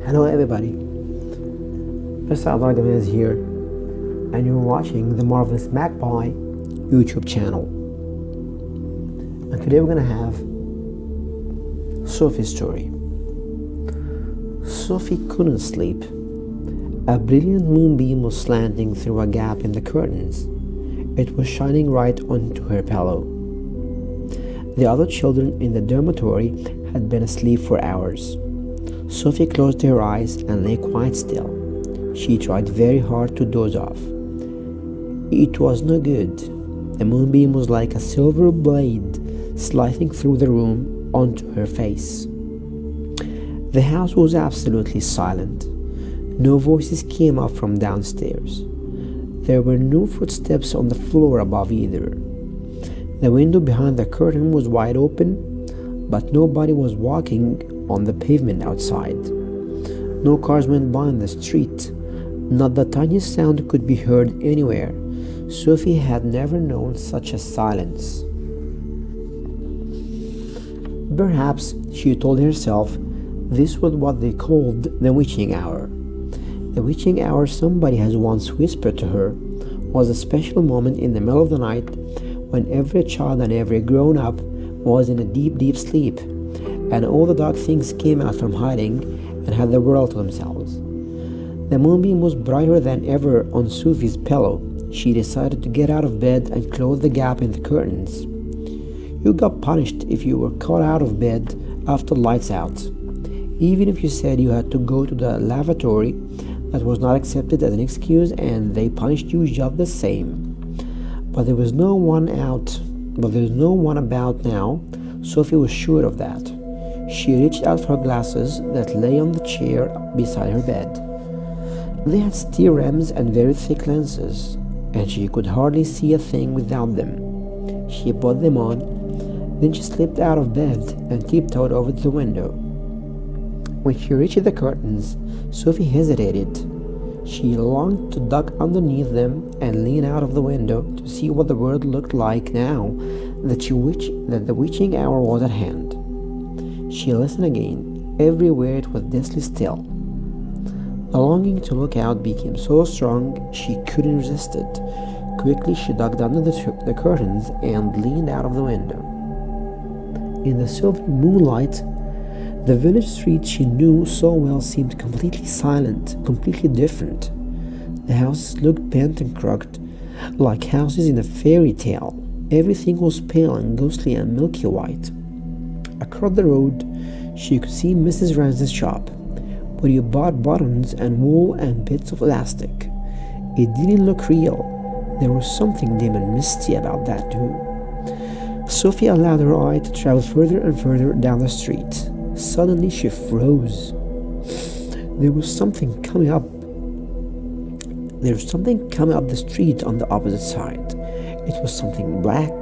Hello everybody, Mr. Adagame is here and you're watching the Marvelous Magpie YouTube channel. And today we're going to have Sophie's story. Sophie couldn't sleep. A brilliant moonbeam was slanting through a gap in the curtains. It was shining right onto her pillow. The other children in the dormitory had been asleep for hours. Sophie closed her eyes and lay quite still. She tried very hard to doze off. It was no good. The moonbeam was like a silver blade slicing through the room onto her face. The house was absolutely silent. No voices came up from downstairs. There were no footsteps on the floor above either. The window behind the curtain was wide open, but nobody was walking on the pavement outside. No cars went by on the street. Not the tiniest sound could be heard anywhere. Sophie had never known such a silence. Perhaps, she told herself, this was what they called the witching hour. The witching hour, somebody has once whispered to her, was a special moment in the middle of the night when every child and every grown-up was in a deep, deep sleep, and all the dark things came out from hiding and had the world to themselves. The moonbeam was brighter than ever on Sophie's pillow. She decided to get out of bed and close the gap in the curtains. You got punished if you were caught out of bed after lights out. Even if you said you had to go to the lavatory, that was not accepted as an excuse and they punished you just the same. But there was no one about now. Sophie was sure of that. She reached out for her glasses that lay on the chair beside her bed. They had steel rims and very thick lenses, and she could hardly see a thing without them. She put them on, then she slipped out of bed and tiptoed over to the window. When she reached the curtains, Sophie hesitated. She longed to duck underneath them and lean out of the window to see what the world looked like now that the witching hour was at hand. She listened again. Everywhere it was deathly still. The longing to look out became so strong she couldn't resist it. Quickly she ducked under the curtains and leaned out of the window. In the silver moonlight, the village street she knew so well seemed completely silent, completely different. The houses looked bent and crooked, like houses in a fairy tale. Everything was pale and ghostly and milky white. Across the road, she could see Mrs. Ramsey's shop, where you bought buttons and wool and bits of elastic. It didn't look real. There was something dim and misty about that too. Sophie allowed her eye to travel further and further down the street. Suddenly she froze. There was something coming up the street on the opposite side. It was something black,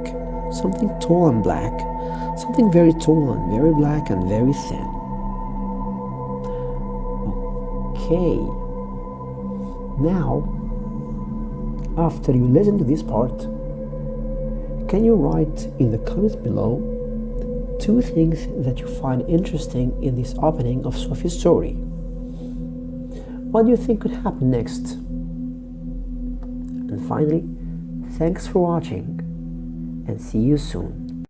something tall and black, something very tall and very black and very thin. Okay. Now, after you listen to this part, can you write in the comments below 2 things that you find interesting in this opening of Sophie's story? What do you think could happen next? And finally, thanks for watching and see you soon.